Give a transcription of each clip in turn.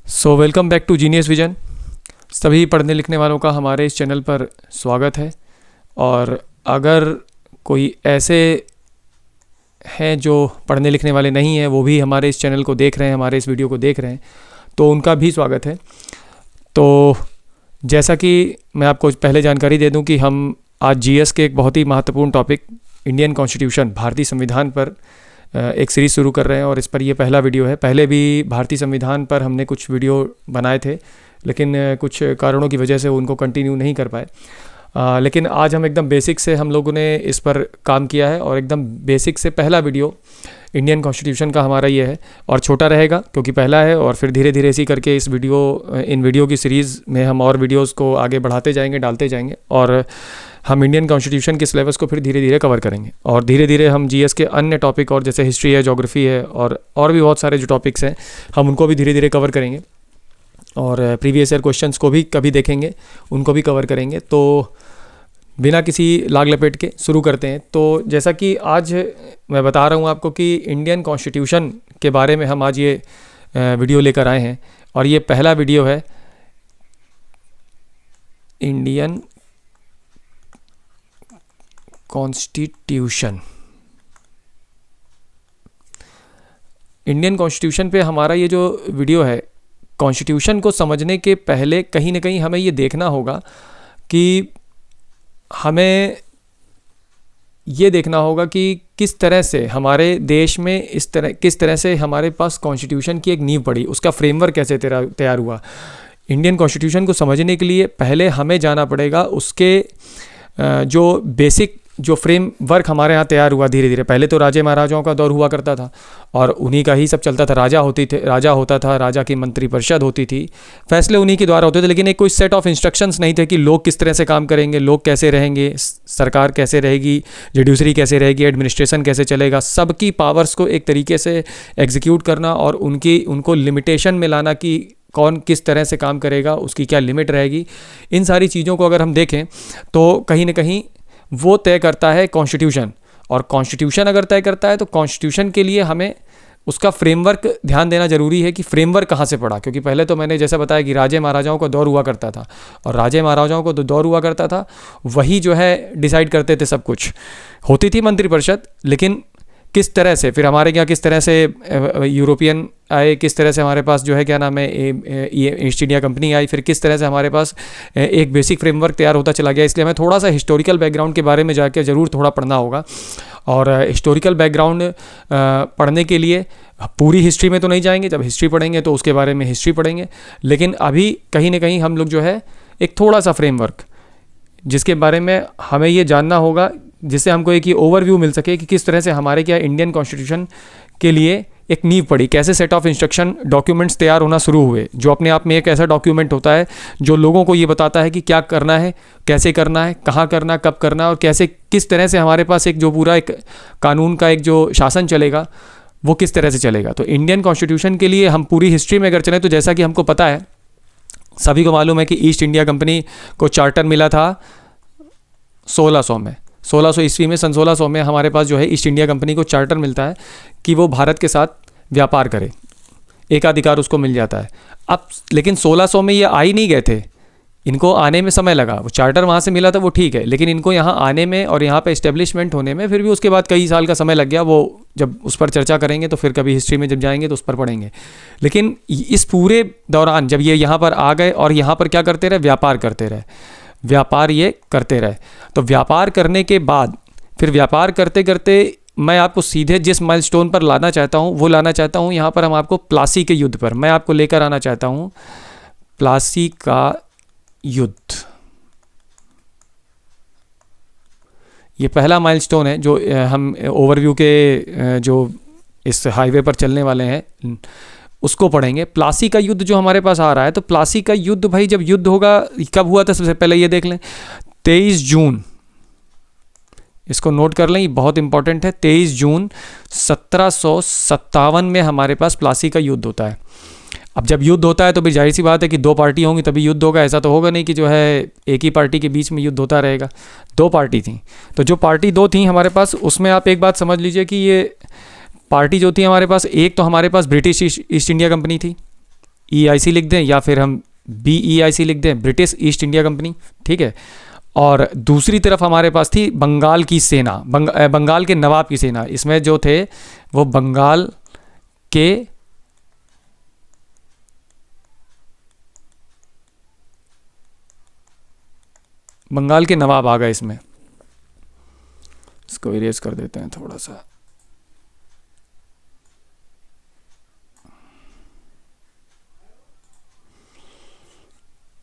Welcome back to Genius Vision. सभी पढ़ने लिखने वालों का हमारे इस चैनल पर स्वागत है। और अगर कोई ऐसे हैं जो पढ़ने लिखने वाले नहीं हैं, वो भी हमारे इस चैनल को देख रहे हैं, हमारे इस वीडियो को देख रहे हैं, तो उनका भी स्वागत है। तो जैसा कि मैं आपको पहले जानकारी दे दूं कि हम आज जीएस के एक बहुत ही महत्वपूर्ण टॉपिक इंडियन कॉन्स्टिट्यूशन, भारतीय संविधान पर एक सीरीज़ शुरू कर रहे हैं और इस पर ये पहला वीडियो है। पहले भी भारतीय संविधान पर हमने कुछ वीडियो बनाए थे, लेकिन कुछ कारणों की वजह से उनको कंटिन्यू नहीं कर पाए। लेकिन आज हम एकदम बेसिक से हम लोगों ने इस पर काम किया है और एकदम बेसिक से पहला वीडियो इंडियन कॉन्स्टिट्यूशन का हमारा ये है और छोटा रहेगा क्योंकि पहला है। और फिर धीरे धीरे इसी करके इन वीडियो की सीरीज़ में हम और वीडियोस को आगे बढ़ाते जाएंगे, डालते जाएंगे और हम इंडियन कॉन्स्टिट्यूशन के सिलेबस को फिर धीरे धीरे कवर करेंगे। और धीरे धीरे हम जीएस के अन्य टॉपिक और जैसे हिस्ट्री है, ज्योग्राफी है और भी बहुत सारे जो टॉपिक्स हैं हम उनको भी धीरे धीरे कवर करेंगे। और प्रीवियस ईयर क्वेश्चंस को भी कभी देखेंगे, उनको भी कवर करेंगे। तो बिना किसी लाग लपेट के शुरू करते हैं। तो जैसा कि आज मैं बता रहा हूँ आपको कि इंडियन कॉन्स्टिट्यूशन के बारे में हम आज ये वीडियो लेकर आए हैं और ये पहला वीडियो है इंडियन कॉन्स्टिट्यूशन। इंडियन कॉन्स्टिट्यूशन पे हमारा ये जो वीडियो है, कॉन्स्टिट्यूशन को समझने के पहले कहीं ना कहीं हमें ये देखना होगा कि हमें ये देखना होगा कि किस तरह से हमारे देश में किस तरह से हमारे पास कॉन्स्टिट्यूशन की एक नींव पड़ी, उसका फ्रेमवर्क कैसे तैयार हुआ। इंडियन कॉन्स्टिट्यूशन को समझने के लिए पहले हमें जाना पड़ेगा उसके जो बेसिक जो फ्रेमवर्क हमारे यहाँ तैयार हुआ धीरे धीरे। पहले तो राजे महाराजाओं का दौर हुआ करता था और उन्हीं का ही सब चलता था। राजा होता था, राजा की मंत्रिपरिषद होती थी, फैसले उन्हीं के द्वारा होते थे। लेकिन एक कोई सेट ऑफ इंस्ट्रक्शंस नहीं थे कि लोग किस तरह से काम करेंगे, लोग कैसे रहेंगे, सरकार कैसे रहेगी, जुडिशरी कैसे रहेगी, एडमिनिस्ट्रेशन कैसे चलेगा। सबकी पावर्स को एक तरीके से एग्जीक्यूट करना और उनको लिमिटेशन में लाना कि कौन किस तरह से काम करेगा, उसकी क्या लिमिट रहेगी। इन सारी चीज़ों को अगर हम देखें तो कहीं ना कहीं वो तय करता है कॉन्स्टिट्यूशन। और कॉन्स्टिट्यूशन अगर तय करता है तो कॉन्स्टिट्यूशन के लिए हमें उसका फ्रेमवर्क ध्यान देना जरूरी है कि फ्रेमवर्क कहाँ से पड़ा। क्योंकि पहले तो मैंने जैसा बताया कि राजे महाराजाओं का दौर हुआ करता था और राजे महाराजाओं को दौर हुआ करता था, वही जो है डिसाइड करते थे सब कुछ। होती थी मंत्रिपरिषद, लेकिन किस तरह से फिर हमारे यहाँ किस तरह से यूरोपियन आए, किस तरह से हमारे पास जो है क्या नाम है ये ईस्ट इंडिया कंपनी आई, फिर किस तरह से हमारे पास एक बेसिक फ्रेमवर्क तैयार होता चला गया। इसलिए हमें थोड़ा सा हिस्टोरिकल बैकग्राउंड के बारे में जाकर ज़रूर थोड़ा पढ़ना होगा। और हिस्टोरिकल बैकग्राउंड पढ़ने के लिए पूरी हिस्ट्री में तो नहीं जाएंगे, जब हिस्ट्री पढ़ेंगे तो उसके बारे में हिस्ट्री पढ़ेंगे। लेकिन अभी कहीं ना कहीं हम लोग जो है एक थोड़ा सा फ्रेमवर्क जिसके बारे में हमें ये जानना होगा, जिससे हमको एक ये ओवरव्यू मिल सके कि किस तरह से हमारे क्या इंडियन कॉन्स्टिट्यूशन के लिए एक नींव पड़ी, कैसे सेट ऑफ इंस्ट्रक्शन डॉक्यूमेंट्स तैयार होना शुरू हुए, जो अपने आप में एक ऐसा डॉक्यूमेंट होता है जो लोगों को ये बताता है कि क्या करना है, कैसे करना है, कहाँ करना, कब करना और कैसे किस तरह से हमारे पास एक जो पूरा एक कानून का एक जो शासन चलेगा वो किस तरह से चलेगा। तो इंडियन कॉन्स्टिट्यूशन के लिए हम पूरी हिस्ट्री में अगर चलें तो जैसा कि हमको पता है, सभी को मालूम है कि ईस्ट इंडिया कंपनी को चार्टर मिला था 1600 में, 1600 ईस्वी में, सन 1600 में हमारे पास जो है ईस्ट इंडिया कंपनी को चार्टर मिलता है कि वो भारत के साथ व्यापार करे, एकाधिकार उसको मिल जाता है। अब लेकिन 1600 में ये आ ही नहीं गए थे, इनको आने में समय लगा। वो चार्टर वहाँ से मिला था वो ठीक है, लेकिन इनको यहाँ आने में और यहाँ पे इस्टेब्लिशमेंट होने में फिर भी उसके बाद कई साल का समय लग गया। वो जब उस पर चर्चा करेंगे तो फिर कभी हिस्ट्री में जब जाएंगे तो उस पर पढ़ेंगे। लेकिन इस पूरे दौरान जब ये यहाँ पर आ गए और यहाँ पर क्या करते रहे, व्यापार करते रहे, व्यापार ये करते रहे। तो व्यापार करने के बाद फिर व्यापार करते करते मैं आपको सीधे जिस माइलस्टोन पर लाना चाहता हूँ वो लाना चाहता हूँ यहाँ पर हम आपको प्लासी के युद्ध पर मैं आपको लेकर आना चाहता हूँ। प्लासी का युद्ध ये पहला माइलस्टोन है जो हम ओवरव्यू के जो इस हाईवे पर चलने वाले हैं उसको पढ़ेंगे। प्लासी का युद्ध जो हमारे पास आ रहा है, तो प्लासी का युद्ध भाई जब युद्ध होगा कब हुआ था सबसे पहले ये देख लें, 23 जून, इसको नोट कर लें, ये बहुत इंपॉर्टेंट है। 23 जून 1757 में हमारे पास प्लासी का युद्ध होता है। अब जब युद्ध होता है तो भी जाहिर सी बात है कि दो पार्टी होंगी तभी युद्ध होगा। ऐसा तो होगा नहीं कि जो है एक ही पार्टी के बीच में युद्ध होता रहेगा। दो पार्टी थी, तो जो पार्टी दो थी हमारे पास, उसमें आप एक बात समझ लीजिए कि ये पार्टी जो थी हमारे पास, एक तो हमारे पास ब्रिटिश ईस्ट इंडिया कंपनी थी, EIC लिख दें या फिर हम BEIC लिख दें, ब्रिटिश ईस्ट इंडिया कंपनी, ठीक है। और दूसरी तरफ हमारे पास थी बंगाल की सेना, बंगाल के नवाब की सेना। इसमें जो थे वो के बंगाल के नवाब आ गए इसमें। इसको इरेज कर देते हैं थोड़ा सा।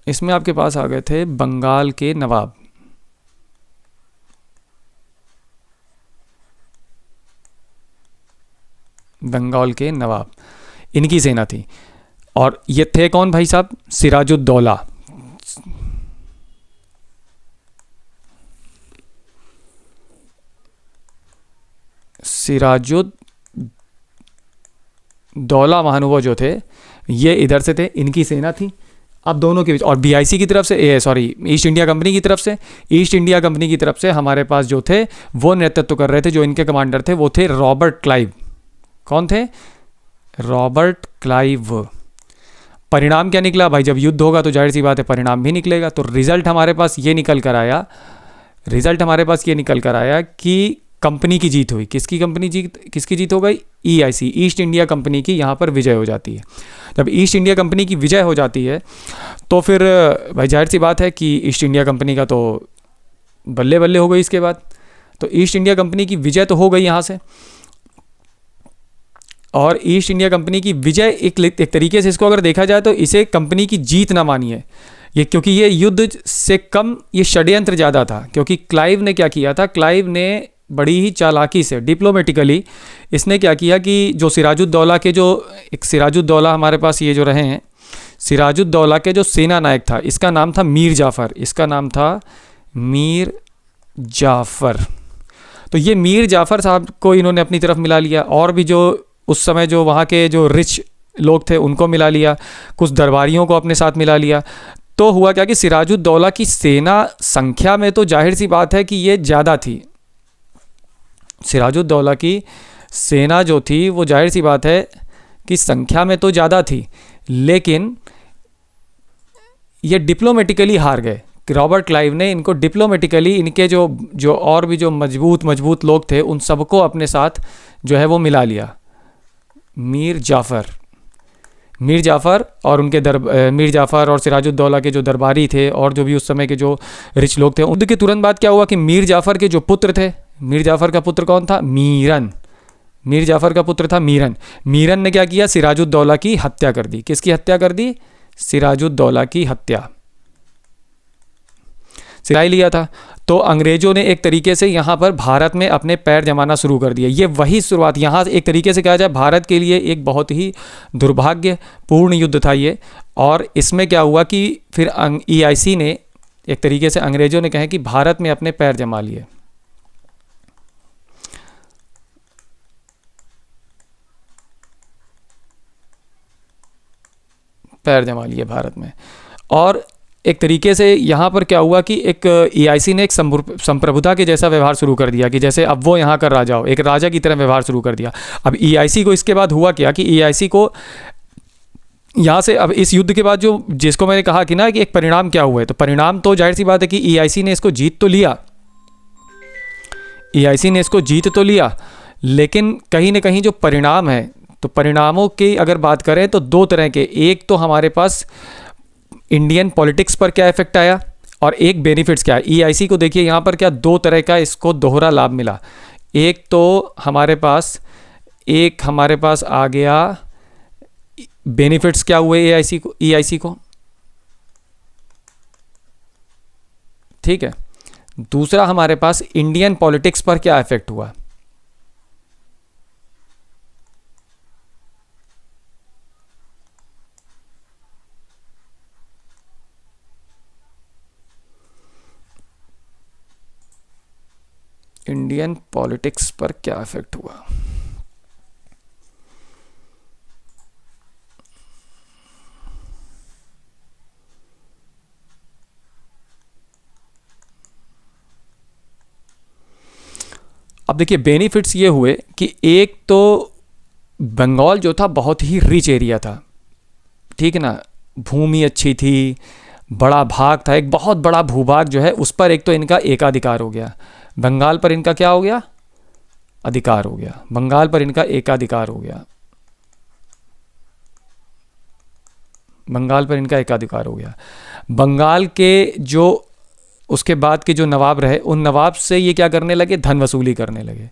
इसमें आपके पास आ गए थे बंगाल के नवाब। बंगाल के नवाब, इनकी सेना थी। और ये थे कौन भाई साहब? सिराजुद्दौला। सिराजुद्दौला महानुभाव जो थे ये इधर से थे, इनकी सेना थी। अब दोनों के बीच, और BIC की तरफ से, सॉरी ईस्ट इंडिया कंपनी की तरफ से, ईस्ट इंडिया कंपनी की तरफ से हमारे पास जो थे वो नेतृत्व कर रहे थे, जो इनके कमांडर थे वो थे रॉबर्ट क्लाइव। कौन थे? Robert Clive. परिणाम क्या निकला भाई? जब युद्ध होगा तो जाहिर सी बात है परिणाम भी निकलेगा। तो रिजल्ट हमारे पास ये निकल कर आया, कि कंपनी की जीत हुई। किसकी जीत हो गई? EIC, ईस्ट इंडिया कंपनी की यहाँ पर विजय हो जाती है। जब ईस्ट इंडिया कंपनी की विजय हो जाती है तो फिर भाई जाहिर सी बात है कि ईस्ट इंडिया कंपनी का तो बल्ले बल्ले हो गई इसके बाद। तो ईस्ट इंडिया कंपनी की विजय तो हो गई यहाँ से, और ईस्ट इंडिया कंपनी की विजय एक तरीके से इसको अगर देखा जाए तो इसे कंपनी की जीत ना मानिए ये, क्योंकि ये युद्ध से कम ये षड्यंत्र ज़्यादा था। क्योंकि क्लाइव ने क्या किया था? क्लाइव ने बड़ी ही चालाकी से, डिप्लोमेटिकली, इसने क्या किया कि जो सिराजुद्दौला के सिराजुद्दौला हमारे पास ये जो रहे हैं, सिराजुद्दौला के जो सेना नायक था, इसका नाम था मीर जाफ़र। तो ये मीर जाफ़र साहब को इन्होंने अपनी तरफ मिला लिया, और भी जो उस समय जो वहाँ के जो रिच लोग थे उनको मिला लिया, कुछ दरबारियों को अपने साथ मिला लिया। तो हुआ क्या कि सिराजुद्दौला की सेना संख्या में तो जाहिर सी बात है कि ये ज़्यादा थी। सिराजुद्दौला की सेना जो थी वो जाहिर सी बात है कि संख्या में तो ज़्यादा थी, लेकिन ये डिप्लोमेटिकली हार गए। रॉबर्ट क्लाइव ने इनको डिप्लोमेटिकली, इनके जो और भी जो मजबूत लोग थे उन सबको अपने साथ जो है वो मिला लिया। मीर जाफ़र और उनके मीर जाफ़र और सिराजुद्दौला के जो दरबारी थे और जो भी उस समय के जो रिच लोग थे, उनके तुरंत बाद क्या हुआ कि मीर जाफ़र के जो पुत्र थे, मीर जाफ़र का पुत्र कौन था? मीरन। मीर जाफ़र का पुत्र था मीरन। मीरन ने क्या किया? सिराजुद्दौला की हत्या कर दी। किसकी हत्या कर दी? सिराजुद्दौला की हत्या। सिराई लिया था। तो अंग्रेज़ों ने एक तरीके से यहाँ पर भारत में अपने पैर जमाना शुरू कर दिया। ये वही शुरुआत, यहाँ एक तरीके से कहा जाए भारत के लिए एक बहुत ही दुर्भाग्यपूर्ण युद्ध था ये। और इसमें क्या हुआ कि फिर EIC ने एक तरीके से, अंग्रेज़ों ने कहा कि भारत में अपने पैर जमा लिए। भारत में। और एक तरीके से यहाँ पर क्या हुआ कि एक EIC ने एक संप्रभुता के जैसा व्यवहार शुरू कर दिया, कि जैसे अब वो यहाँ का राजा हो, एक राजा की तरह व्यवहार शुरू कर दिया। अब EIC को इसके बाद हुआ क्या कि EIC को यहाँ से, अब इस युद्ध के बाद जिसको मैंने कहा कि ना कि एक परिणाम क्या हुआ है, तो परिणाम तो जाहिर सी बात है कि EIC ने इसको जीत तो लिया, लेकिन कहीं ना कहीं जो परिणाम है, तो परिणामों की अगर बात करें तो दो तरह के, एक तो हमारे पास इंडियन पॉलिटिक्स पर क्या इफेक्ट आया और एक बेनिफिट्स क्या है। EIC को देखिए यहाँ पर क्या दो तरह का इसको दोहरा लाभ मिला। एक तो हमारे पास आ गया बेनिफिट्स क्या हुए EIC को, ठीक है। दूसरा हमारे पास इंडियन पॉलिटिक्स पर क्या इफेक्ट हुआ। इंडियन पॉलिटिक्स पर क्या इफेक्ट हुआ। अब देखिए बेनिफिट्स ये हुए कि एक तो बंगाल जो था बहुत ही रिच एरिया था, ठीक है ना, भूमि अच्छी थी, बड़ा भाग था, एक बहुत बड़ा भूभाग जो है उस पर एक तो इनका एकाधिकार हो गया। बंगाल पर इनका क्या हो गया, अधिकार हो गया, बंगाल पर इनका एकाधिकार हो गया, बंगाल पर इनका एकाधिकार हो गया। बंगाल के जो उसके बाद के जो नवाब रहे, उन नवाब से ये क्या करने लगे, धन वसूली करने लगे,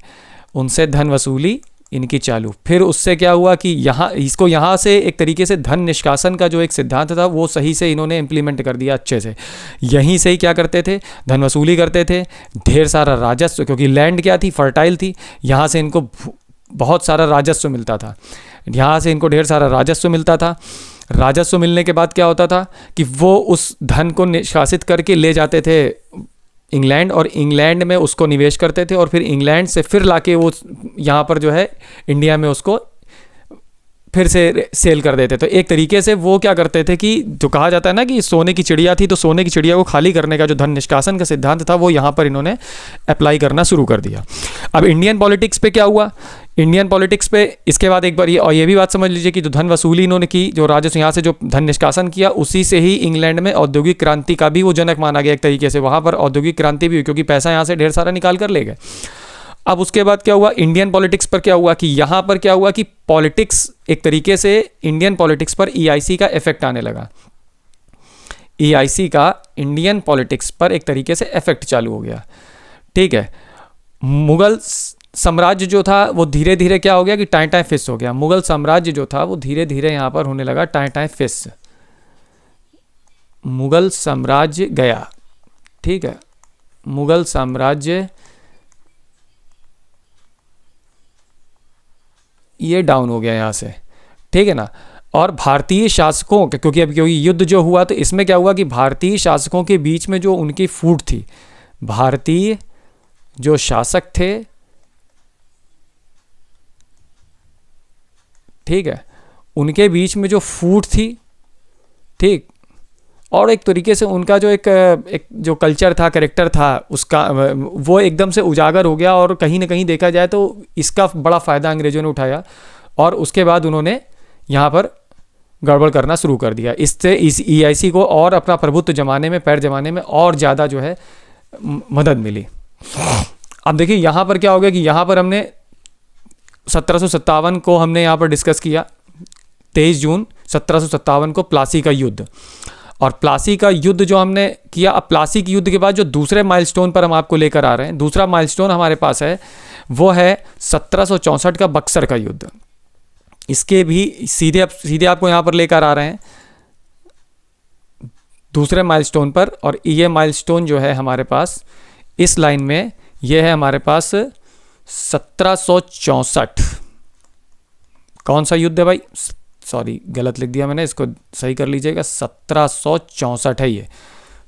उनसे धन वसूली इनकी चालू। फिर उससे क्या हुआ कि यहाँ से एक तरीके से धन निष्कासन का जो एक सिद्धांत था वो सही से इन्होंने इम्प्लीमेंट कर दिया अच्छे से। यहीं से ही क्या करते थे, धन वसूली करते थे, ढेर सारा राजस्व, क्योंकि लैंड क्या थी, फर्टाइल थी, यहाँ से इनको बहुत सारा राजस्व मिलता था, यहाँ से इनको ढेर सारा राजस्व मिलता था। राजस्व मिलने के बाद क्या होता था कि वो उस धन को निष्कासित करके ले जाते थे इंग्लैंड, और इंग्लैंड में उसको निवेश करते थे, और फिर इंग्लैंड से फिर लाके वो यहाँ पर जो है इंडिया में उसको फिर से सेल कर देते। तो एक तरीके से वो क्या करते थे कि जो कहा जाता है ना कि सोने की चिड़िया थी, तो सोने की चिड़िया को खाली करने का जो धन निष्कासन का सिद्धांत था वो यहाँ पर इन्होंने अप्लाई करना शुरू कर दिया। अब इंडियन पॉलिटिक्स पे क्या हुआ, इंडियन पॉलिटिक्स पे इसके बाद एक बार ये, और ये भी बात समझ लीजिए कि जो धन वसूली इन्होंने की, जो राजस्व यहाँ से जो धन निष्कासन किया, उसी से ही इंग्लैंड में औद्योगिक क्रांति का भी वो जनक माना गया एक तरीके से। वहाँ पर औद्योगिक क्रांति भी हुई क्योंकि पैसा यहाँ से ढेर सारा निकाल कर ले गए। अब उसके बाद क्या हुआ, इंडियन पॉलिटिक्स पर क्या हुआ कि यहाँ पर क्या हुआ कि पॉलिटिक्स एक तरीके से इंडियन पॉलिटिक्स पर ईआईसी का इफेक्ट आने लगा। ईआईसी का इंडियन पॉलिटिक्स पर एक तरीके से इफेक्ट चालू हो गया। ठीक है, मुगल साम्राज्य जो था वो धीरे धीरे क्या हो गया कि टाइ टाइ फिस हो गया। मुगल साम्राज्य जो था वो धीरे धीरे यहाँ पर होने लगा टाइ टाइ फिस, मुगल साम्राज्य गया। ठीक है, मुगल साम्राज्य ये डाउन हो गया यहाँ से, ठीक है ना। और भारतीय शासकों, क्योंकि युद्ध जो हुआ तो इसमें क्या हुआ कि भारतीय शासकों के बीच में जो उनकी फूट थी, भारतीय जो शासक थे, ठीक है, उनके बीच में जो फूट थी, ठीक, और एक तरीके से उनका जो एक जो कल्चर था, कैरेक्टर था उसका, वो एकदम से उजागर हो गया। और कहीं ना कहीं देखा जाए तो इसका बड़ा फ़ायदा अंग्रेज़ों ने उठाया, और उसके बाद उन्होंने यहाँ पर गड़बड़ करना शुरू कर दिया। इससे इस ईआईसी को और अपना प्रभुत्व जमाने में, पैर जमाने में और ज़्यादा जो है मदद मिली। अब देखिए यहाँ पर क्या हो गया कि यहाँ पर हमने 1757 को हमने यहाँ पर डिस्कस किया, 23 जून 1757 को प्लासी का युद्ध। और प्लासी का युद्ध जो हमने किया, अब प्लासी के युद्ध के बाद जो दूसरे माइलस्टोन पर हम आपको लेकर आ रहे हैं, दूसरा माइलस्टोन हमारे पास है वो है 1764 का बक्सर का युद्ध। इसके भी सीधे आपको यहाँ पर लेकर आ रहे हैं दूसरे माइलस्टोन पर। और ये माइलस्टोन जो है हमारे पास इस लाइन में, ये है हमारे पास 1764। कौन सा युद्ध है भाई, सॉरी गलत लिख दिया मैंने, इसको सही कर लीजिएगा, 1764 है ये।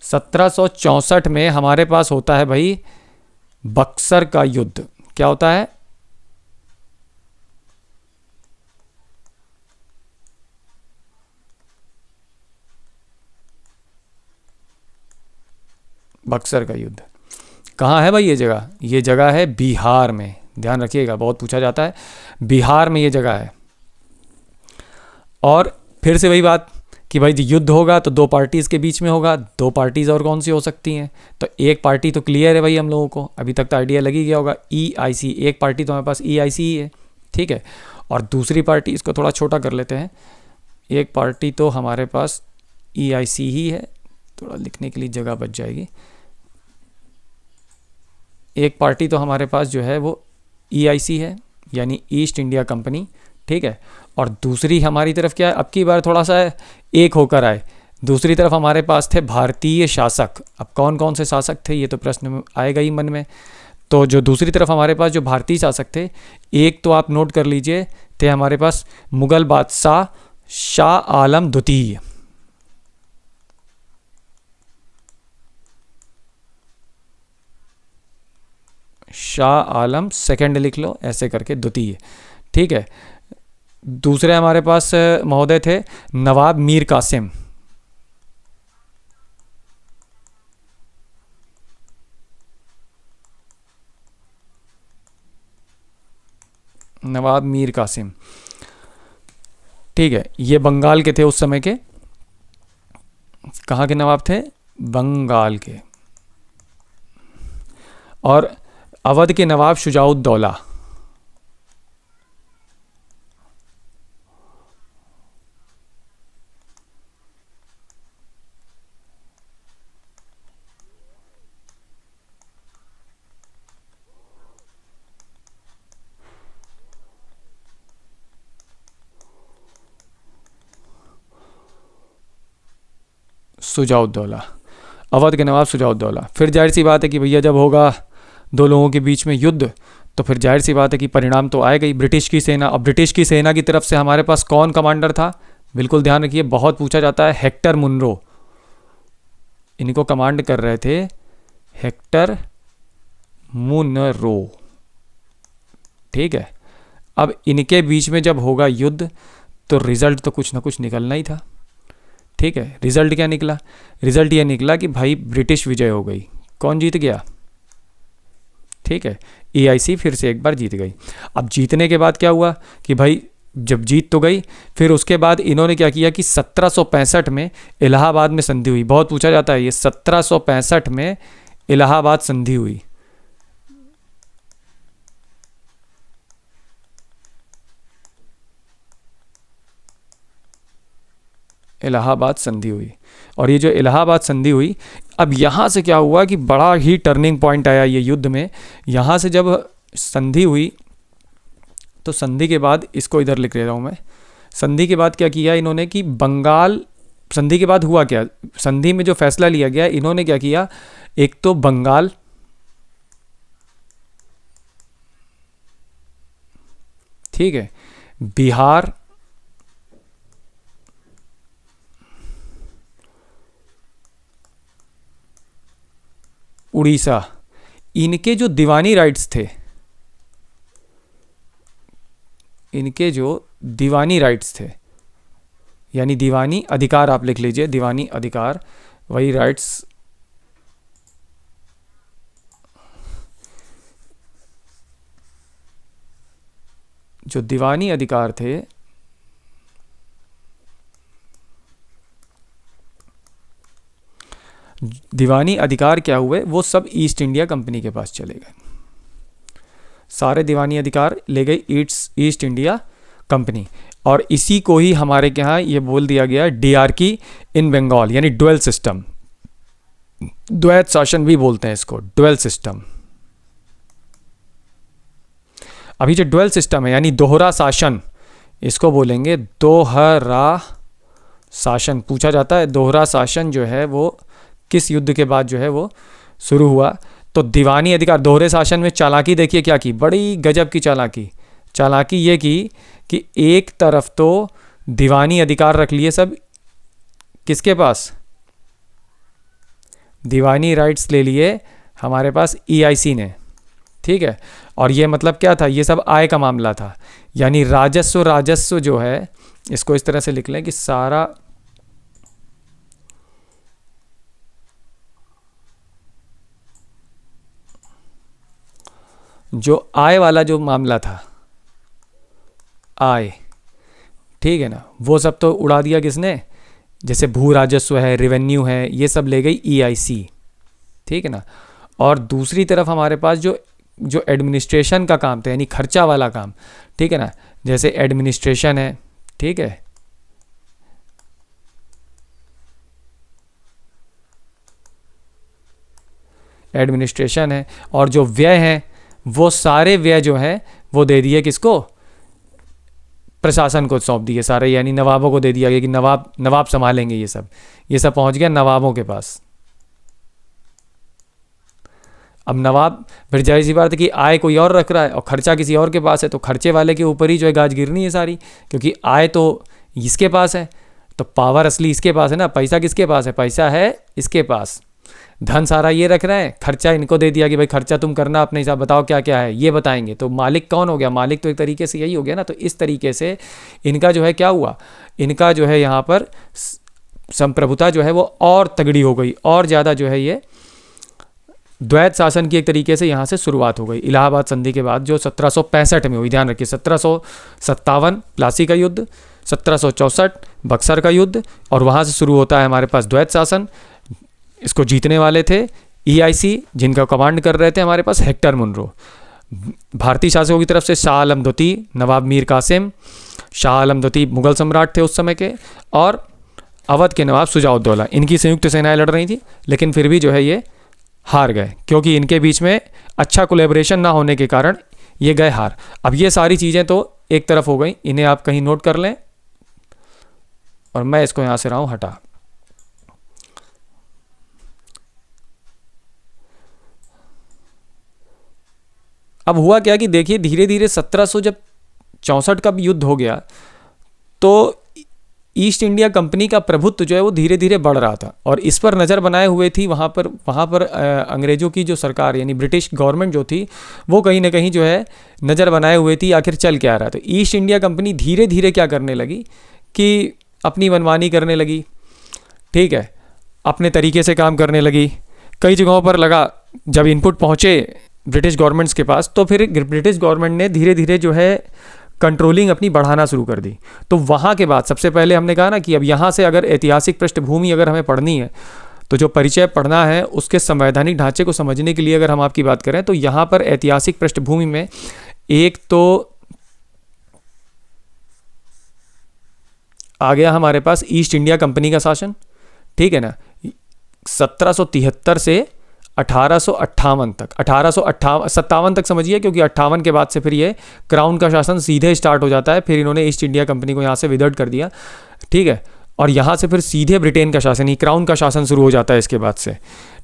1764 में हमारे पास होता है भाई बक्सर का युद्ध। क्या होता है, बक्सर का युद्ध। कहाँ है भाई ये जगह, ये जगह है बिहार में, ध्यान रखिएगा, बहुत पूछा जाता है, बिहार में ये जगह है। और फिर से वही बात कि भाई युद्ध होगा तो दो पार्टीज़ के बीच में होगा, दो पार्टीज़ और कौन सी हो सकती हैं, तो एक पार्टी तो क्लियर है भाई हम लोगों को, अभी तक तो आइडिया लग ही गया होगा, ईआईसी। एक पार्टी तो हमारे पास ईआईसी ही है, ठीक है। और दूसरी पार्टी, इसको थोड़ा छोटा कर लेते हैं, एक पार्टी तो हमारे पास ईआईसी ही है, थोड़ा लिखने के लिए जगह बच जाएगी। एक पार्टी तो हमारे पास जो है वो ईआईसी है, यानी ईस्ट इंडिया कंपनी, ठीक है। और दूसरी हमारी तरफ क्या है, अब की बार थोड़ा सा एक होकर आए, दूसरी तरफ हमारे पास थे भारतीय शासक। अब कौन कौन से शासक थे ये तो प्रश्न आएगा ही मन में। तो जो दूसरी तरफ हमारे पास जो भारतीय शासक थे, एक तो आप नोट कर लीजिए, थे हमारे पास मुगल बादशाह शाह आलम द्वितीय, शाह आलम सेकंड लिख लो ऐसे करके, द्वितीय, ठीक है। दूसरे हमारे पास महोदय थे नवाब मीर कासिम, नवाब मीर कासिम। ठीक है, ये बंगाल के थे उस समय के। कहाँ के नवाब थे? बंगाल के। और अवध के नवाब शुजाउद्दौला। सुजाउद्दौला, अवध के नवाब सुजाउद्दौला। फिर जाहिर सी बात है कि भैया जब होगा दो लोगों के बीच में युद्ध, तो फिर जाहिर सी बात है कि परिणाम तो आएगा ही, ब्रिटिश की सेना। अब ब्रिटिश की सेना की तरफ से हमारे पास कौन कमांडर था? बिल्कुल ध्यान रखिए, बहुत पूछा जाता है, हेक्टर मुनरो। इनको कमांड कर रहे थे हेक्टर मुनरो। ठीक है, अब इनके बीच में जब होगा युद्ध तो रिजल्ट तो कुछ ना कुछ निकलना ही था। ठीक है, रिजल्ट क्या निकला? रिजल्ट ये निकला कि भाई ब्रिटिश विजय हो गई। कौन जीत गया? ठीक है, EIC फिर से एक बार जीत गई। अब जीतने के बाद क्या हुआ कि भाई जब जीत तो गई, फिर उसके बाद इन्होंने क्या किया कि 1765 में इलाहाबाद में संधि हुई। बहुत पूछा जाता है ये, 1765 में इलाहाबाद संधि हुई। इलाहाबाद संधि हुई। और ये जो इलाहाबाद संधि हुई, अब यहाँ से क्या हुआ कि बड़ा ही टर्निंग पॉइंट आया ये युद्ध में। यहाँ से जब संधि हुई तो संधि के बाद, इसको इधर लिख रहा हूँ मैं, संधि के बाद क्या किया इन्होंने कि बंगाल, संधि के बाद हुआ क्या, संधि में जो फैसला लिया गया, इन्होंने क्या किया, एक तो बंगाल, ठीक है, बिहार, उड़ीसा, इनके जो दीवानी राइट्स थे, इनके जो दीवानी राइट्स थे, यानी दीवानी अधिकार आप लिख लीजिए, दीवानी अधिकार, वही राइट्स, जो दीवानी अधिकार थे, दीवानी अधिकार क्या हुए, वो सब ईस्ट इंडिया कंपनी के पास चले गए। सारे दीवानी अधिकार ले गई ईस्ट इंडिया कंपनी। और इसी को ही हमारे के यहाँ ये बोल दिया गया DRK इन बंगाल, यानी ड्वेल सिस्टम, द्वैत शासन भी बोलते हैं इसको, ड्वेल सिस्टम। अभी जो ड्वेल सिस्टम है यानी दोहरा शासन, इसको बोलेंगे दोहरा शासन। पूछा जाता है दोहरा शासन जो है वो किस युद्ध के बाद जो है वो शुरू हुआ। तो दीवानी अधिकार, दोहरे शासन में चालाकी देखिए क्या की, बड़ी गजब की चालाकी। चालाकी ये की कि एक तरफ तो दीवानी अधिकार रख लिए सब, किसके पास, दीवानी राइट्स ले लिए हमारे पास EIC ने। ठीक है, और ये मतलब क्या था, ये सब आय का मामला था, यानी राजस्व जो है, इसको इस तरह से लिख लें कि सारा जो आय वाला जो मामला था, आय, ठीक है ना, वो सब तो उड़ा दिया किसने, जैसे भू राजस्व है, रेवेन्यू है, ये सब ले गई EIC। ठीक है ना। और दूसरी तरफ हमारे पास जो एडमिनिस्ट्रेशन का काम था, यानी खर्चा वाला काम, ठीक है ना, जैसे एडमिनिस्ट्रेशन है, ठीक है, एडमिनिस्ट्रेशन है, और जो व्यय है वो सारे व्यय जो है वो दे दिए किसको, प्रशासन को सौंप दिए सारे, यानी नवाबों को दे दिया गया कि नवाब संभालेंगे ये सब पहुंच गया नवाबों के पास। अब नवाब, फिर जाहिर सी बात है कि आय कोई और रख रहा है और खर्चा किसी और के पास है, तो खर्चे वाले के ऊपर ही जो है गाज गिरनी है सारी, क्योंकि आय तो इसके पास है, तो पावर असली इसके पास है ना, पैसा किसके पास है, पैसा है इसके पास, धन सारा ये रख रहे हैं, खर्चा इनको दे दिया कि भाई खर्चा तुम करना अपने हिसाब, बताओ क्या क्या है ये बताएंगे। तो मालिक कौन हो गया, मालिक तो एक तरीके से यही हो गया ना। तो इस तरीके से इनका जो है क्या हुआ, इनका जो है यहाँ पर संप्रभुता जो है वो और तगड़ी हो गई, और ज़्यादा जो है ये द्वैत शासन की एक तरीके से यहाँ से शुरुआत हो गई इलाहाबाद संधि के बाद, जो 1765 में हुई। ध्यान रखिए 1757 प्लासी का युद्ध, 1764 बक्सर का युद्ध, और वहाँ से शुरू होता है हमारे पास द्वैत शासन। इसको जीतने वाले थे EIC, जिनका कमांड कर रहे थे हमारे पास हेक्टर मुनरो। भारतीय शासकों की तरफ से शाह आलम द्वितीय, नवाब मीर कासिम। शाह आलम द्वितीय मुगल सम्राट थे उस समय के, और अवध के नवाब शुजाउद्दौला। इनकी संयुक्त सेनाएं लड़ रही थी, लेकिन फिर भी जो है ये हार गए, क्योंकि इनके बीच में अच्छा कोलेब्रेशन ना होने के कारण ये गए हार। अब ये सारी चीज़ें तो एक तरफ हो गई, इन्हें आप कहीं नोट कर लें, और मैं इसको यहाँ से रहा हूँ हटा। अब हुआ क्या कि देखिए, धीरे धीरे 1764 का युद्ध हो गया, तो ईस्ट इंडिया कंपनी का प्रभुत्व जो है वो धीरे धीरे बढ़ रहा था, और इस पर नज़र बनाए हुए थी वहाँ पर अंग्रेज़ों की जो सरकार यानी ब्रिटिश गवर्नमेंट जो थी, वो कहीं ना कहीं जो है नज़र बनाए हुए थी आखिर चल क्या रहा। तो ईस्ट इंडिया कंपनी धीरे धीरे क्या करने लगी कि अपनी मनमानी करने लगी, ठीक है, अपने तरीके से काम करने लगी। कई जगहों पर लगा, जब इनपुट पहुँचे ब्रिटिश गवर्नमेंट्स के पास, तो फिर ब्रिटिश गवर्नमेंट ने धीरे धीरे जो है कंट्रोलिंग अपनी बढ़ाना शुरू कर दी। तो वहाँ के बाद सबसे पहले हमने कहा ना कि अब यहाँ से अगर ऐतिहासिक पृष्ठभूमि अगर हमें पढ़नी है, तो जो परिचय पढ़ना है उसके संवैधानिक ढांचे को समझने के लिए अगर हम आपकी बात करें, तो यहाँ पर ऐतिहासिक पृष्ठभूमि में एक तो आ गया हमारे पास ईस्ट इंडिया कंपनी का शासन, ठीक है ना, 1773 से 1858 तक, 1857 तक समझिए, क्योंकि 58 के बाद से फिर ये क्राउन का शासन सीधे स्टार्ट हो जाता है। फिर इन्होंने ईस्ट इंडिया कंपनी को यहाँ से विदर्ड कर दिया, ठीक है, और यहाँ से फिर सीधे ब्रिटेन का शासन ही, क्राउन का शासन शुरू हो जाता है इसके बाद से,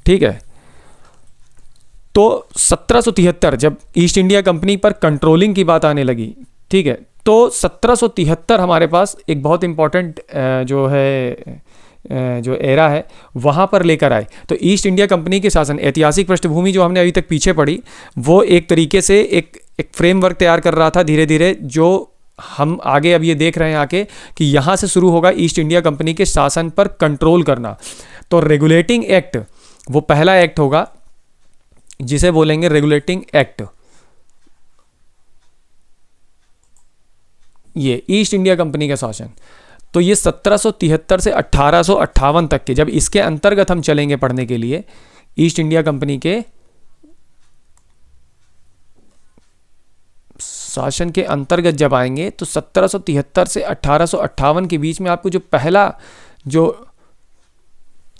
ठीक है। तो 1773 जब ईस्ट इंडिया कंपनी पर कंट्रोलिंग की बात आने लगी, ठीक है, तो 1773 हमारे पास एक बहुत इंपॉर्टेंट जो एरा है वहाँ पर लेकर आए। तो ईस्ट इंडिया कंपनी के शासन, ऐतिहासिक पृष्ठभूमि जो हमने अभी तक पीछे पढ़ी, वो एक तरीके से एक फ्रेमवर्क तैयार कर रहा था धीरे धीरे, जो हम आगे अब ये देख रहे हैं आके कि यहाँ से शुरू होगा ईस्ट इंडिया कंपनी के शासन पर कंट्रोल करना। तो रेगुलेटिंग एक्ट वो पहला एक्ट होगा जिसे बोलेंगे रेगुलेटिंग एक्ट। ये ईस्ट इंडिया कंपनी का शासन, तो ये 1773 से 1858 तक के, जब इसके अंतर्गत हम चलेंगे पढ़ने के लिए, ईस्ट इंडिया कंपनी के शासन के अंतर्गत जब आएंगे, तो 1773 से 1858 के बीच में आपको जो पहला जो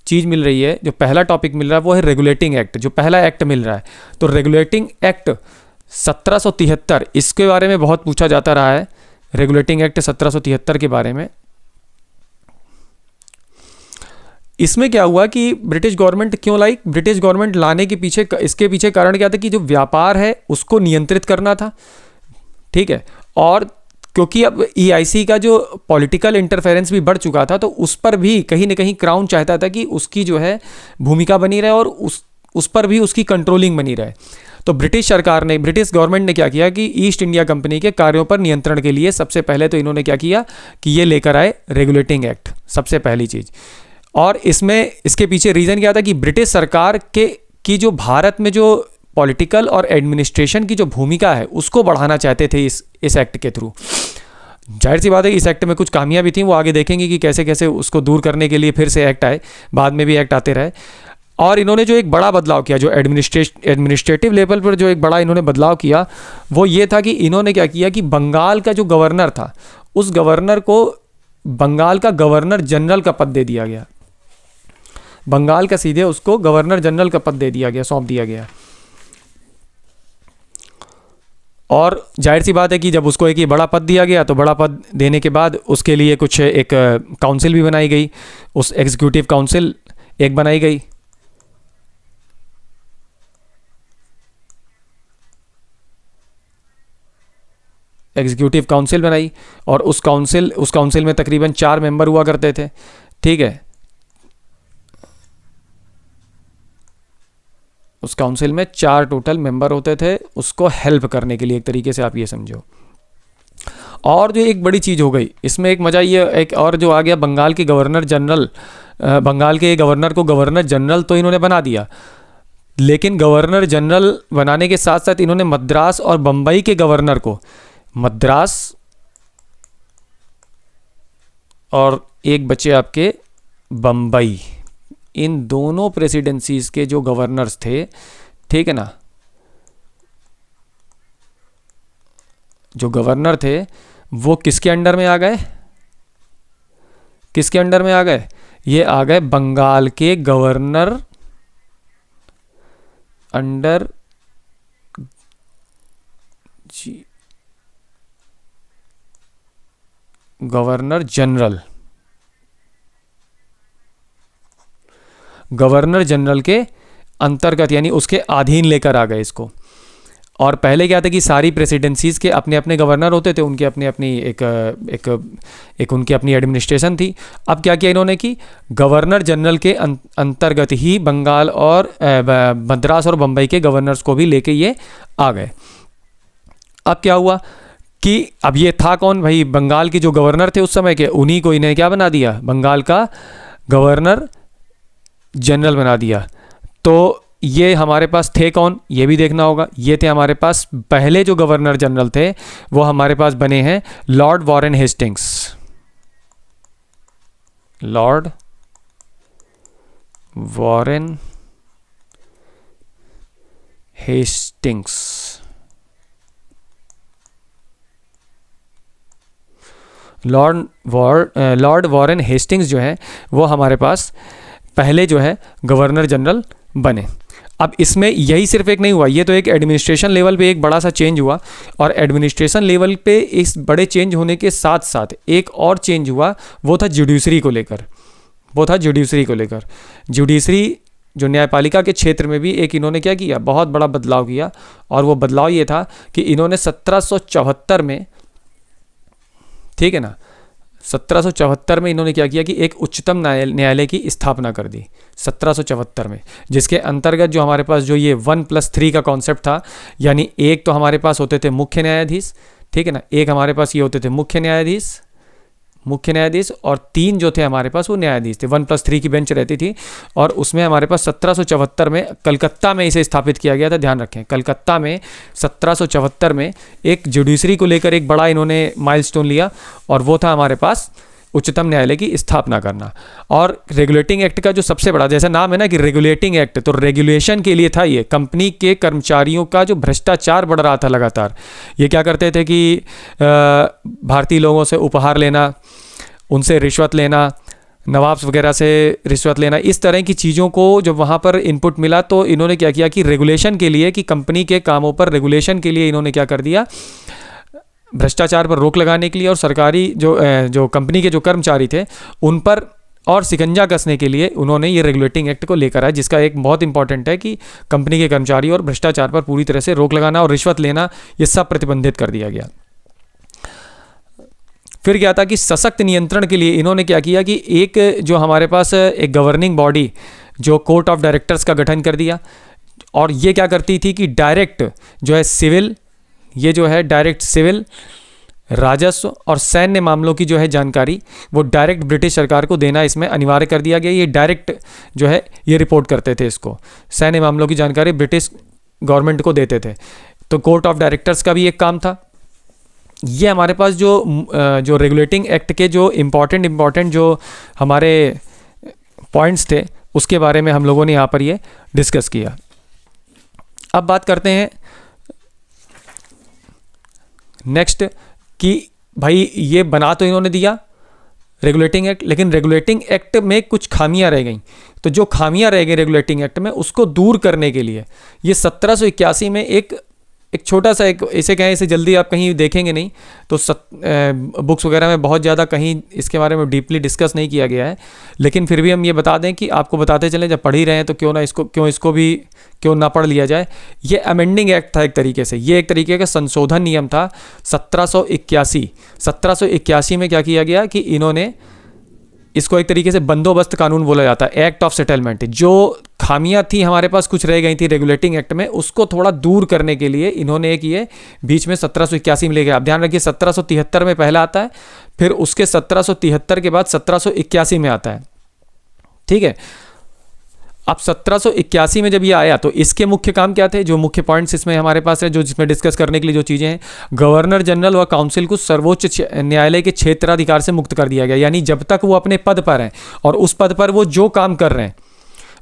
चीज़ मिल रही है, जो पहला टॉपिक मिल रहा है, वो है रेगुलेटिंग एक्ट, जो पहला एक्ट मिल रहा है। तो रेगुलेटिंग एक्ट 1773, इसके बारे में बहुत पूछा जाता रहा है, रेगुलेटिंग एक्ट 1773 के बारे में। इसमें क्या हुआ कि ब्रिटिश गवर्नमेंट क्यों लाई, ब्रिटिश गवर्नमेंट लाने के पीछे, इसके पीछे कारण क्या था कि जो व्यापार है उसको नियंत्रित करना था, ठीक है, और क्योंकि अब EIC का जो पॉलिटिकल इंटरफेरेंस भी बढ़ चुका था, तो उस पर भी कहीं ना कहीं क्राउन चाहता था कि उसकी जो है भूमिका बनी रहे और उस पर भी उसकी कंट्रोलिंग बनी रहे। तो ब्रिटिश सरकार ने, ब्रिटिश गवर्नमेंट ने क्या किया कि ईस्ट इंडिया कंपनी के कार्यों पर नियंत्रण के लिए सबसे पहले तो इन्होंने क्या किया कि ये लेकर आए रेगुलेटिंग एक्ट, सबसे पहली चीज़। और इसमें इसके पीछे रीज़न क्या था कि ब्रिटिश सरकार की जो भारत में जो पॉलिटिकल और एडमिनिस्ट्रेशन की जो भूमिका है उसको बढ़ाना चाहते थे इस एक्ट के थ्रू। जाहिर सी बात है इस एक्ट में कुछ खामियां भी थी, वो आगे देखेंगे कि कैसे कैसे उसको दूर करने के लिए फिर से एक्ट आए, बाद में भी एक्ट आते रहे। और इन्होंने जो एक बड़ा बदलाव किया, जो एडमिनिस्ट्रेटिव लेवल पर जो एक बड़ा इन्होंने बदलाव किया, वो ये था कि इन्होंने क्या किया कि बंगाल का जो गवर्नर था, उस गवर्नर को बंगाल का गवर्नर जनरल का पद दे दिया गया। बंगाल का सीधे उसको गवर्नर जनरल का पद दे दिया गया, सौंप दिया गया। और जाहिर सी बात है कि जब उसको एक ये बड़ा पद दिया गया, तो बड़ा पद देने के बाद उसके लिए कुछ एक काउंसिल भी बनाई गई, उस एग्जीक्यूटिव काउंसिल एक बनाई गई। एग्जीक्यूटिव काउंसिल बनाई, और उस काउंसिल में तकरीबन 4 मेंबर हुआ करते थे, ठीक है। उस काउंसिल में 4 टोटल मेंबर होते थे उसको हेल्प करने के लिए, एक तरीके से आप ये समझो। और जो एक बड़ी चीज़ हो गई इसमें, एक मज़ा ये एक और जो आ गया, बंगाल के गवर्नर जनरल, बंगाल के गवर्नर को गवर्नर जनरल तो इन्होंने बना दिया, लेकिन गवर्नर जनरल बनाने के साथ साथ इन्होंने मद्रास और बम्बई के गवर्नर को, मद्रास और एक बचे आपके बम्बई। इन दोनों प्रेसिडेंसीज के जो गवर्नर्स थे, ठीक है ना, जो गवर्नर थे वो किसके अंडर में आ गए, किसके अंडर में आ गए, ये आ गए बंगाल के गवर्नर अंडर जी, गवर्नर जनरल, गवर्नर जनरल के अंतर्गत, यानी उसके अधीन लेकर आ गए इसको। और पहले क्या था कि सारी प्रेसिडेंसीज के अपने अपने गवर्नर होते थे, उनकी अपनी अपनी एक उनकी अपनी एडमिनिस्ट्रेशन थी। अब क्या किया इन्होंने कि गवर्नर जनरल के अंतर्गत ही बंगाल और मद्रास और बम्बई के गवर्नर्स को भी लेके ये आ गए। अब क्या हुआ कि अब ये था कौन भाई, बंगाल के जो गवर्नर थे उस समय के, उन्हीं को इन्हें क्या बना दिया, बंगाल का गवर्नर जनरल बना दिया। तो ये हमारे पास थे कौन, ये भी देखना होगा। ये थे हमारे पास पहले जो गवर्नर जनरल थे, वो हमारे पास बने हैं Lord Warren Hastings, Lord Warren Hastings. Lord Warren Hastings जो है वो हमारे पास पहले जो है गवर्नर जनरल बने। अब इसमें यही सिर्फ एक नहीं हुआ, ये तो एक एडमिनिस्ट्रेशन लेवल पे एक बड़ा सा चेंज हुआ, और एडमिनिस्ट्रेशन लेवल पे इस बड़े चेंज होने के साथ साथ एक और चेंज हुआ, वो था जुडिशरी को लेकर, वो था जुडिशरी को लेकर। जुडिशरी जो न्यायपालिका के क्षेत्र में भी एक इन्होंने क्या किया, बहुत बड़ा बदलाव किया। और वो बदलाव ये था कि इन्होंने 1774 में, ठीक है ना, 1774 में इन्होंने क्या किया कि एक उच्चतम न्यायालय की स्थापना कर दी 1774 में, जिसके अंतर्गत जो हमारे पास जो ये 1+3 का कॉन्सेप्ट था, यानी एक तो हमारे पास होते थे मुख्य न्यायाधीश, ठीक है ना, एक हमारे पास ये होते थे मुख्य न्यायाधीश, और 3 जो थे हमारे पास वो न्यायाधीश थे। 1+3 की बेंच रहती थी, और उसमें हमारे पास 1774 में कलकत्ता में इसे स्थापित किया गया था। ध्यान रखें, कलकत्ता में 1774 में एक जुडिशरी को लेकर एक बड़ा इन्होंने माइलस्टोन लिया, और वो था हमारे पास उच्चतम न्यायालय की स्थापना करना। और रेगुलेटिंग एक्ट का जो सबसे बड़ा, जैसा नाम है ना कि रेगुलेटिंग एक्ट, तो रेगुलेशन के लिए था ये। कंपनी के कर्मचारियों का जो भ्रष्टाचार बढ़ रहा था लगातार, ये क्या करते थे कि भारतीय लोगों से उपहार लेना, उनसे रिश्वत लेना, नवाब्स वगैरह से रिश्वत लेना, इस तरह की चीज़ों को जब वहाँ पर इनपुट मिला, तो इन्होंने क्या किया कि रेगुलेशन के लिए, कि कंपनी के कामों पर रेगुलेशन के लिए इन्होंने क्या कर दिया, भ्रष्टाचार पर रोक लगाने के लिए और सरकारी जो कंपनी के जो कर्मचारी थे उन पर और शिकंजा कसने के लिए उन्होंने ये रेगुलेटिंग एक्ट को लेकर आया, जिसका एक बहुत इंपॉर्टेंट है कि कंपनी के कर्मचारी और भ्रष्टाचार पर पूरी तरह से रोक लगाना और रिश्वत लेना, ये सब प्रतिबंधित कर दिया गया। फिर क्या था कि सशक्त नियंत्रण के लिए इन्होंने क्या किया कि एक जो हमारे पास एक गवर्निंग बॉडी जो कोर्ट ऑफ डायरेक्टर्स का गठन कर दिया, और ये क्या करती थी कि डायरेक्ट जो है सिविल, ये जो है डायरेक्ट सिविल, राजस्व और सैन्य मामलों की जो है जानकारी वो डायरेक्ट ब्रिटिश सरकार को देना इसमें अनिवार्य कर दिया गया। ये डायरेक्ट जो है ये रिपोर्ट करते थे, इसको सैन्य मामलों की जानकारी ब्रिटिश गवर्नमेंट को देते थे। तो कोर्ट ऑफ डायरेक्टर्स का भी एक काम था। ये हमारे पास जो रेगुलेटिंग एक्ट के जो इम्पॉर्टेंट जो हमारे पॉइंट्स थे उसके बारे में हम लोगों ने यहाँ पर ये डिस्कस किया। अब बात करते हैं नेक्स्ट कि भाई ये बना तो इन्होंने दिया रेगुलेटिंग एक्ट, लेकिन रेगुलेटिंग एक्ट में कुछ खामियां रह गई। तो जो खामियां रह गई रेगुलेटिंग एक्ट में, उसको दूर करने के लिए ये 1781 में एक छोटा सा, एक इसे कहें, इसे जल्दी आप कहीं देखेंगे नहीं, तो बुक्स वगैरह में बहुत ज़्यादा कहीं इसके बारे में डीपली डिस्कस नहीं किया गया है, लेकिन फिर भी हम ये बता दें कि आपको बताते चलें, जब पढ़ ही रहे हैं तो क्यों ना पढ़ लिया जाए। ये अमेंडिंग एक्ट था एक तरीके से, ये एक तरीके का संशोधन नियम था 1781 में क्या किया गया कि इन्होंने इसको एक तरीके से बंदोबस्त कानून बोला जाता है, एक्ट ऑफ सेटलमेंट। जो खामियां थी हमारे पास कुछ रह गई थी रेगुलेटिंग एक्ट में, उसको थोड़ा दूर करने के लिए इन्होंने एक ये बीच में 1781 में ले गया। आप ध्यान रखिए 1773 में पहला आता है, फिर उसके 1773 के बाद 1781 में आता है, ठीक है। अब 1781 में जब ये आया तो इसके मुख्य काम क्या थे, जो मुख्य पॉइंट्स इसमें हमारे पास है, जो जिसमें डिस्कस करने के लिए जो चीज़ें हैं, गवर्नर जनरल व काउंसिल को सर्वोच्च न्यायालय के क्षेत्राधिकार से मुक्त कर दिया गया। यानी जब तक वो अपने पद पर हैं और उस पद पर वो जो काम कर रहे हैं,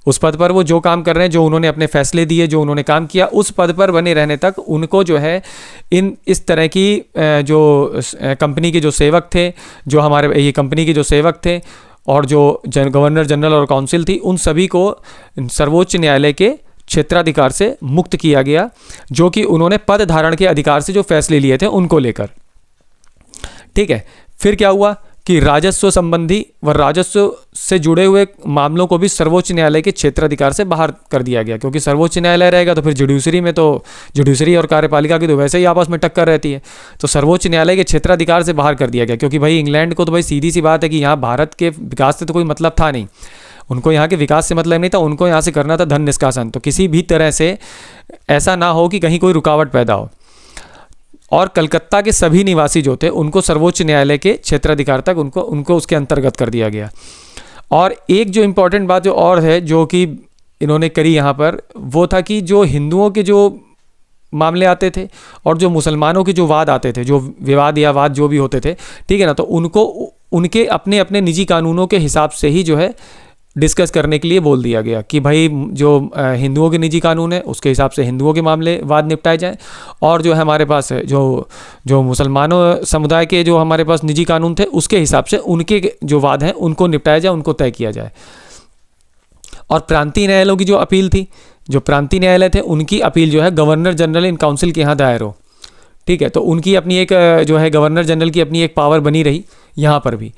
उस पद पर वो जो काम कर रहे हैं, जो उन्होंने अपने फैसले दिए, जो उन्होंने काम किया, उस पद पर बने रहने तक उनको जो है इस तरह की जो कंपनी के जो सेवक थे, जो हमारे ये कंपनी के जो सेवक थे और जो गवर्नर जनरल और काउंसिल थी, उन सभी को सर्वोच्च न्यायालय के क्षेत्राधिकार से मुक्त किया गया, जो कि उन्होंने पद धारण के अधिकार से जो फैसले लिए थे उनको लेकर। ठीक है, फिर क्या हुआ कि राजस्व संबंधी व राजस्व से जुड़े हुए मामलों को भी सर्वोच्च न्यायालय के क्षेत्राधिकार से बाहर कर दिया गया, क्योंकि सर्वोच्च न्यायालय रहेगा तो फिर जुडिशरी में, तो जुडिशरी और कार्यपालिका की तो वैसे ही आपस में टक्कर रहती है, तो सर्वोच्च न्यायालय के क्षेत्राधिकार से बाहर कर दिया गया। क्योंकि भाई इंग्लैंड को तो भाई सीधी सी बात है कि यहाँ भारत के विकास से तो कोई मतलब था नहीं, उनको यहाँ के विकास से मतलब नहीं था, उनको यहाँ से करना था धन निष्कासन। तो किसी भी तरह से ऐसा ना हो कि कहीं कोई रुकावट पैदा हो। और कलकत्ता के सभी निवासी जो थे उनको सर्वोच्च न्यायालय के क्षेत्राधिकार तक उनको उसके अंतर्गत कर दिया गया। और एक जो इम्पॉर्टेंट बात जो और है जो कि इन्होंने करी यहाँ पर, वो था कि जो हिंदुओं के जो मामले आते थे और जो मुसलमानों के जो वाद आते थे, जो विवाद या वाद जो भी होते थे, ठीक है ना, तो उनको उनके अपने अपने निजी कानूनों के हिसाब से ही जो है डिस्कस करने के लिए बोल दिया गया कि भाई जो हिंदुओं के निजी कानून है उसके हिसाब से हिंदुओं के मामले वाद निपटाए जाएं, और जो हमारे पास है जो मुसलमानों समुदाय के जो हमारे पास निजी कानून थे उसके हिसाब से उनके जो वाद हैं उनको निपटाया जाए, उनको तय किया जाए। और प्रांतीय न्यायालयों की जो अपील थी, जो प्रांतीय न्यायालय थे, उनकी अपील जो है गवर्नर जनरल इन काउंसिल के यहाँ दायर हो। ठीक है, तो उनकी अपनी एक जो है गवर्नर जनरल की अपनी एक पावर बनी रही यहाँ पर भी।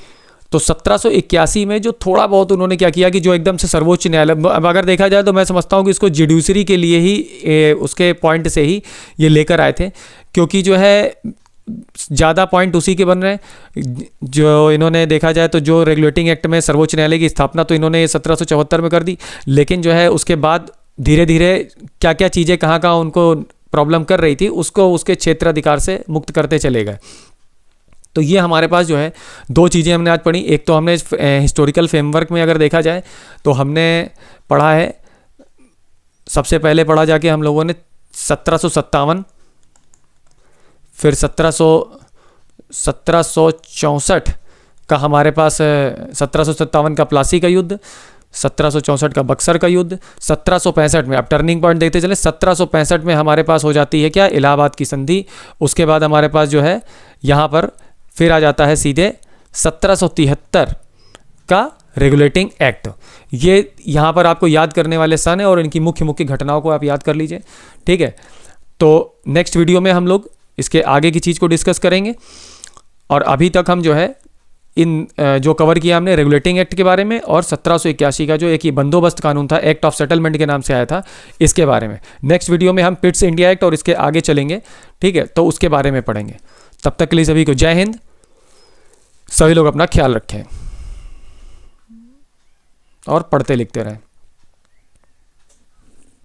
तो 1781 में जो थोड़ा बहुत उन्होंने क्या किया कि जो एकदम से सर्वोच्च न्यायालय, अब अगर देखा जाए तो मैं समझता हूँ कि इसको जुडिशरी के लिए ही उसके पॉइंट से ही ये लेकर आए थे, क्योंकि जो है ज़्यादा पॉइंट उसी के बन रहे हैं। जो इन्होंने देखा जाए तो जो रेगुलेटिंग एक्ट में सर्वोच्च न्यायालय की स्थापना तो इन्होंने 1774 में कर दी, लेकिन जो है उसके बाद धीरे धीरे क्या क्या चीज़ें कहाँ कहाँ उनको प्रॉब्लम कर रही थी उसको उसके क्षेत्राधिकार से मुक्त करते चले गए। तो ये हमारे पास जो है दो चीज़ें हमने आज पढ़ी। एक तो हमने हिस्टोरिकल फ्रेमवर्क में अगर देखा जाए तो हमने पढ़ा है, सबसे पहले पढ़ा जाके हम लोगों ने 1757, फिर 1764 का हमारे पास 1757 का प्लासी का युद्ध, 1764 का बक्सर का युद्ध, 1765 में, अब टर्निंग पॉइंट देखते चले, 1765 में हमारे पास हो जाती है क्या, इलाहाबाद की संधि। उसके बाद हमारे पास जो है यहाँ पर फिर आ जाता है सीधे 1773 का रेगुलेटिंग एक्ट। ये यहाँ पर आपको याद करने वाले सन है और इनकी मुख्य मुख्य घटनाओं को आप याद कर लीजिए। ठीक है, तो नेक्स्ट वीडियो में हम लोग इसके आगे की चीज़ को डिस्कस करेंगे। और अभी तक हम जो है इन जो कवर किया हमने रेगुलेटिंग एक्ट के बारे में और 1781 का जो एक ये बंदोबस्त कानून था, एक्ट ऑफ सेटलमेंट के नाम से आया था, इसके बारे में। नेक्स्ट वीडियो में हम पिट्स इंडिया एक्ट और इसके आगे चलेंगे। ठीक है, तो उसके बारे में पढ़ेंगे। तब तक के लिए सभी को जय हिंद। सभी लोग अपना ख्याल रखें और पढ़ते लिखते रहें।